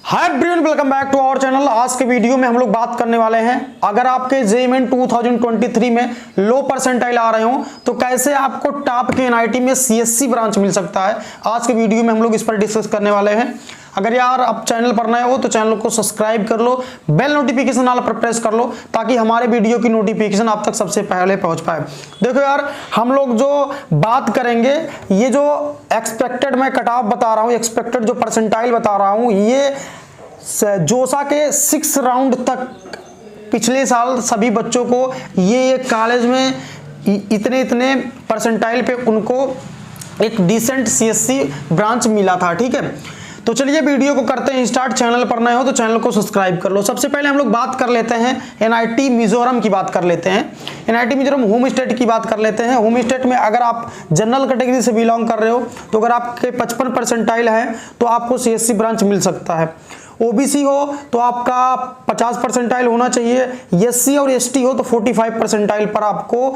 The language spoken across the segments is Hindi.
Hi everyone, welcome back to our channel. आज के वीडियो में हम लोग बात करने वाले हैं, अगर आपके जेईई मेन 2023 में लो परसेंटाइल आ रहे हो तो कैसे आपको टॉप के एनआईटी में सीएससी ब्रांच मिल सकता है। आज के वीडियो में हम लोग इस पर डिस्कस करने वाले हैं। अगर यार आप चैनल पर नए हो तो चैनल को सब्सक्राइब कर लो, बेल नोटिफिकेशन ऑल पर प्रेस कर लो ताकि हमारे वीडियो की नोटिफिकेशन आप तक सबसे पहले पहुंच पाए। देखो यार, हम लोग जो बात करेंगे, ये जो एक्सपेक्टेड मैं कट ऑफ बता रहा हूँ, एक्सपेक्टेड जो परसेंटाइल बता रहा हूँ, ये जोसा के 6 राउंड तक पिछले साल सभी बच्चों को ये कॉलेज में इतने परसेंटाइल पे उनको एक डिसेंट सीएससी ब्रांच मिला था। ठीक है, तो चलिए वीडियो को करते हैं स्टार्ट। चैनल पर नए हो तो चैनल को सब्सक्राइब कर लो। सबसे पहले हम लोग बात कर लेते हैं एनआईटी मिजोरम की बात कर लेते हैं। एनआईटी मिजोरम होम स्टेट की बात कर लेते हैं। होम स्टेट में अगर आप जनरल कैटेगरी से बिलोंग कर रहे हो तो अगर आपके 55 परसेंटाइल है तो आपको सीएससी ब्रांच मिल सकता है। ओबीसी हो तो आपका 50 परसेंटाइल होना चाहिए। एससी और एसटी हो तो 45 परसेंटाइल पर आपको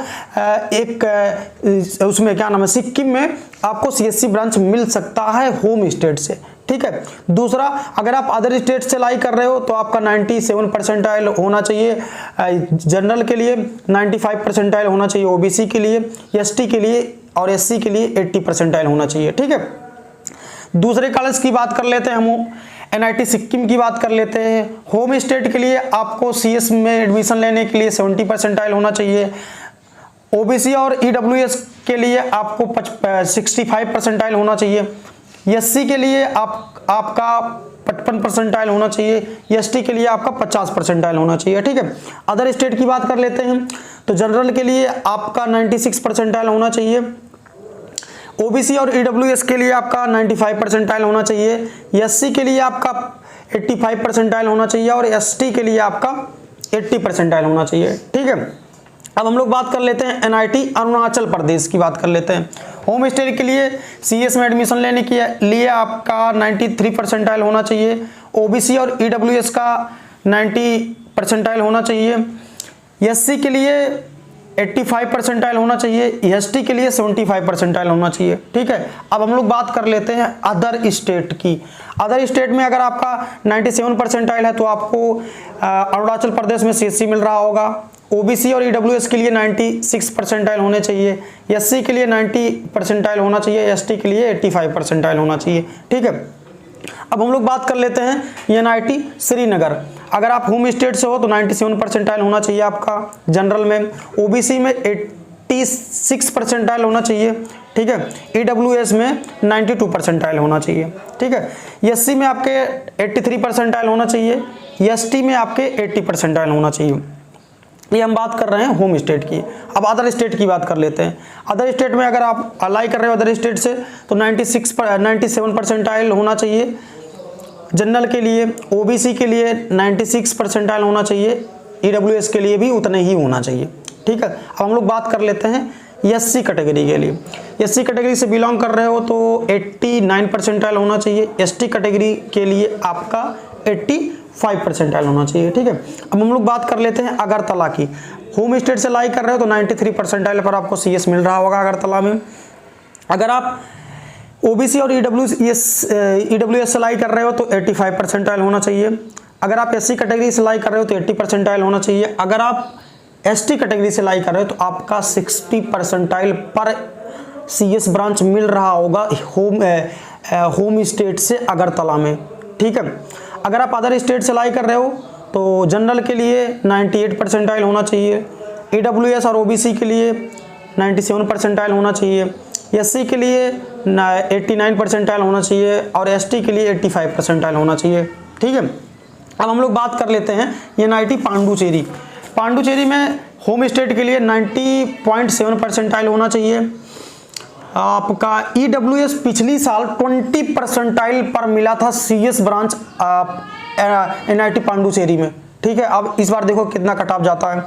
उसमें क्या नाम है, सिक्किम में आपको सीएससी ब्रांच मिल सकता है होम स्टेट से। ठीक है, दूसरा, अगर आप अदर स्टेट से लाई कर रहे हो तो आपका 97 परसेंटाइल होना चाहिए जनरल के लिए, 95 परसेंटाइल होना चाहिए ओबीसी के लिए, एसटी के लिए और एससी के लिए 80 परसेंटाइल होना चाहिए। ठीक है, दूसरे कॉलेज की बात कर लेते हैं हम, एनआईटी सिक्किम की बात कर लेते हैं। होम स्टेट के लिए आपको सीएस में एडमिशन लेने के लिए 70 परसेंटाइल होना चाहिए। ओबीसी और ईडब्ल्यूएस के लिए आपको 65 परसेंटाइल होना चाहिए। एससी के लिए आपका 55 परसेंटाइल होना चाहिए। एसटी के लिए आपका 50 परसेंटाइल होना चाहिए। ठीक है, अदर स्टेट की बात कर लेते हैं तो जनरल के लिए आपका 96 परसेंटाइल होना चाहिए। ओबीसी और ईडब्ल्यूएस के लिए आपका 95 परसेंटाइल होना चाहिए। एससी के लिए आपका 85 परसेंटाइल होना चाहिए और एसटी के लिए आपका 80 परसेंटाइल होना चाहिए। ठीक है, अब हम लोग बात कर लेते हैं एनआईटी अरुणाचल प्रदेश की बात कर लेते हैं। होम स्टेट के लिए सीएस में एडमिशन लेने के लिए आपका 93 परसेंटाइल होना चाहिए। ओबीसी और ईडब्ल्यूएस का 90 परसेंटाइल होना चाहिए। एससी के लिए 85 परसेंटाइल होना चाहिए। एसटी के लिए 75 परसेंटाइल होना चाहिए। ठीक है, अब हम लोग बात कर लेते हैं अदर स्टेट की। अदर स्टेट में अगर आपका 97 परसेंटाइल है तो आपको अरुणाचल प्रदेश में सीएससी मिल रहा होगा। ओबीसी और ईडब्ल्यूएस के लिए 96 परसेंटाइल होने चाहिए। एससी के लिए 90 परसेंटाइल होना चाहिए। एसटी के लिए 85 परसेंटाइल होना चाहिए। ठीक है, अब हम लोग बात कर लेते हैं एनआईटी श्रीनगर। अगर आप होम स्टेट से हो तो 97 परसेंटाइल होना चाहिए आपका जनरल में। ओबीसी में 86 परसेंटाइल होना चाहिए। ठीक है, ईडब्ल्यूएस में 92 परसेंटाइल होना चाहिए। ठीक है, एससी में आपके 83 परसेंटाइल होना चाहिए। एसटी में आपके 80 परसेंटाइल होना चाहिए। ये हम बात कर रहे हैं होम स्टेट की। अब अदर स्टेट की बात कर लेते हैं। अदर स्टेट में अगर आप अप्लाई कर रहे हो अदर स्टेट से तो 97 परसेंटाइल होना चाहिए जनरल के लिए। ओबीसी के लिए 96 परसेंटाइल होना चाहिए। ईडब्ल्यूएस के लिए भी उतने ही होना चाहिए। ठीक है, अब हम लोग बात कर लेते हैं एससी कैटेगरी के लिए। एससी कैटेगरी से बिलोंग कर रहे हो तो 89 परसेंटाइल होना चाहिए। एसटी कैटेगरी के लिए आपका 85 परसेंटाइल होना चाहिए। ठीक है, अब हम लोग बात कर लेते हैं अगरतला की। होम स्टेट से लाई कर रहे हो तो 93 परसेंटाइल पर आपको सीएस मिल रहा होगा अगरतला में। अगर आप ओबीसी और ईडब्ल्यूएस से लाई कर रहे हो तो 85 परसेंटाइल होना चाहिए। अगर आप एससी कैटेगरी से लाई कर रहे हो तो 80 परसेंटाइल होना चाहिए। अगर आप एसटी कैटेगरी से लाई कर रहे हो तो आपका 60 परसेंटाइल पर सीएस ब्रांच मिल रहा होगा होम स्टेट से अगरतला में। ठीक है, अगर आप अदर स्टेट से लाई कर रहे हो तो जनरल के लिए 98 परसेंटाइल होना चाहिए। ईडब्ल्यूएस और ओबीसी के लिए 97 परसेंटाइल होना चाहिए। एससी के लिए 89 परसेंटाइल होना चाहिए और एसटी के लिए 85 परसेंटाइल होना चाहिए। ठीक है, अब हम लोग बात कर लेते हैं एनआईटी पांडुचेरी। पांडुचेरी में होम स्टेट के लिए 90.7 परसेंटाइल होना चाहिए आपका। ईडब्ल्यूएस पिछली साल 20 परसेंटाइल पर मिला था सीएस ब्रांच एनआईटी पांडुचेरी में। ठीक है, अब इस बार देखो कितना कट ऑफ जाता है।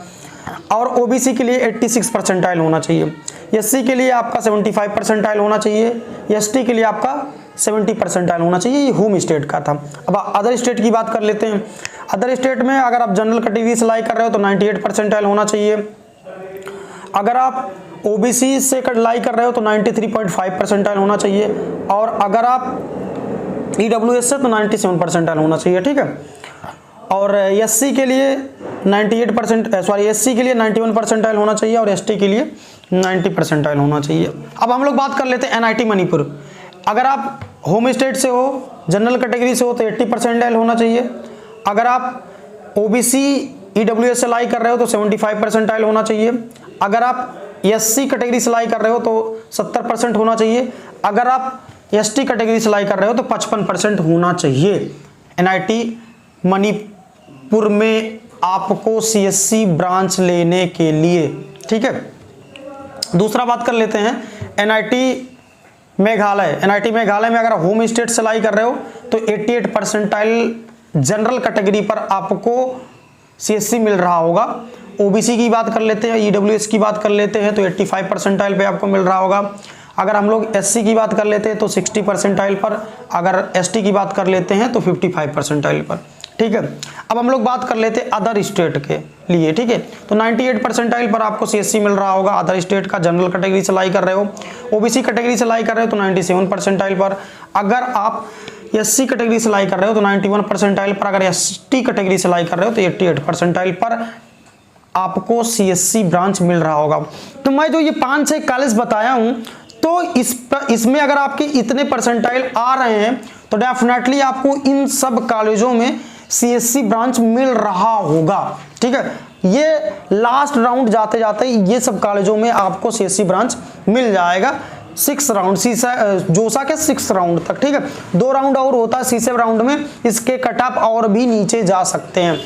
और ओबीसी के लिए 86 परसेंटाइल होना चाहिए। एससी के लिए आपका 75 परसेंटाइल होना चाहिए। एसटी के लिए आपका 70 परसेंटाइल होना चाहिए। ये होम स्टेट का था। अब अदर स्टेट की बात कर लेते हैं। अदर स्टेट में अगर आप जनरल कैटेगरी से लाई कर रहे हो तो 98 परसेंटाइल होना चाहिए। अगर आप ओबीसी से लाई कर रहे हो तो 93.5 परसेंटाइल होना चाहिए। और अगर आप EWS से तो 97 परसेंटाइल होना चाहिए, ठीक है। और SC के लिए 98% SC के लिए 91 परसेंटाइल होना चाहिए और ST के लिए 90 परसेंटाइल होना चाहिए। अब हम लोग बात कर लेते हैं NIT मणिपुर। अगर आप होम स्टेट से हो, जनरल कैटेगरी से हो तो 80 परसेंटाइल होना चाहिए। अगर आप OBC EWS से लाई कर रहे हो तो 75 परसेंटाइल होना चाहिए। अगर आप SC कैटेगरी से लाई कर रहे हो तो 70% होना चाहिए। अगर आप ST कैटेगरी से लाई कर रहे हो तो 55% होना चाहिए। NIT मणिपुर में आपको CSC ब्रांच लेने के लिए, ठीक है। दूसरा बात कर लेते हैं NIT मेघालय। NIT मेघालय में अगर होम स्टेट से लाई कर रहे हो तो 88 परसेंटाइल जनरल कैटेगरी पर आपको CSC मिल रहा होगा। OBC की बात कर लेते हैं, EWS की बात कर लेते हैं तो 85 परसेंटाइल पे आपको मिल रहा होगा। अगर हम लोग SC की बात कर लेते हैं तो 60 परसेंटाइल पर, अगर ST की बात कर लेते हैं तो 55 परसेंटाइल पर, ठीक है। अब हम लोग बात कर लेते हैं अदर स्टेट के लिए, ठीक है। तो 98 परसेंटाइल पर आपको CSC मिल रहा होगा अदर स्टेट का, जनरल कैटेगरी से लाई कर रहे हो। OBC कैटेगरी से लाई कर रहे हो तो 97 परसेंटाइल पर। अगर आप SC कैटेगरी से लाई कर रहे हो तो 91 परसेंटाइल पर। अगर ST कैटेगरी से लाई कर रहे हो तो 88 परसेंटाइल पर आपको CSC ब्रांच मिल रहा होगा। तो मैं जो ये 5-6 कॉलेज बताया हूं तो इसमें अगर आपके इतने परसेंटाइल आ रहे हैं तो डेफिनेटली आपको इन सब कॉलेजों में CSC ब्रांच मिल रहा होगा, ठीक है। ये लास्ट राउंड जाते जाते ये सब कॉलेजों में आपको CSC ब्रांच मिल जाएगा। 6 राउंड जोसा के 6 राउंड तक, ठीक है। 2 राउंड और होता है C7 राउंड में, इसके कट ऑफ और भी नीचे जा सकते हैं।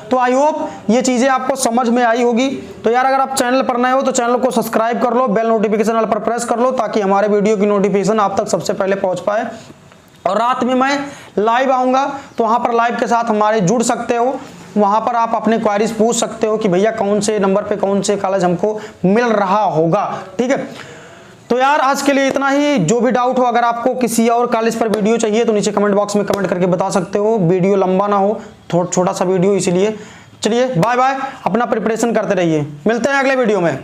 तो आई होप ये चीजें आपको समझ में आई होगी। तो यार अगर आप चैनल पर नए हो तो चैनल को सब्सक्राइब कर लो, बेल नोटिफिकेशन वाले पर प्रेस कर लो ताकि हमारे वीडियो की नोटिफिकेशन आप तक सबसे पहले पहुंच पाए। और रात में मैं लाइव आऊंगा तो वहां पर लाइव के साथ हमारे जुड़ सकते हो। वहां पर आप अपने क्वारीज पूछ सकते हो कि भैया कौन से नंबर पे कौन से कॉलेज हमको मिल रहा होगा, ठीक है। तो यार आज के लिए इतना ही। जो भी डाउट हो, अगर आपको किसी और कॉलेज पर वीडियो चाहिए तो नीचे कमेंट बॉक्स में कमेंट करके बता सकते हो। वीडियो लंबा ना हो, छोटा सा वीडियो, इसीलिए। चलिए बाय बाय, अपना प्रिपरेशन करते रहिए, मिलते हैं अगले वीडियो में।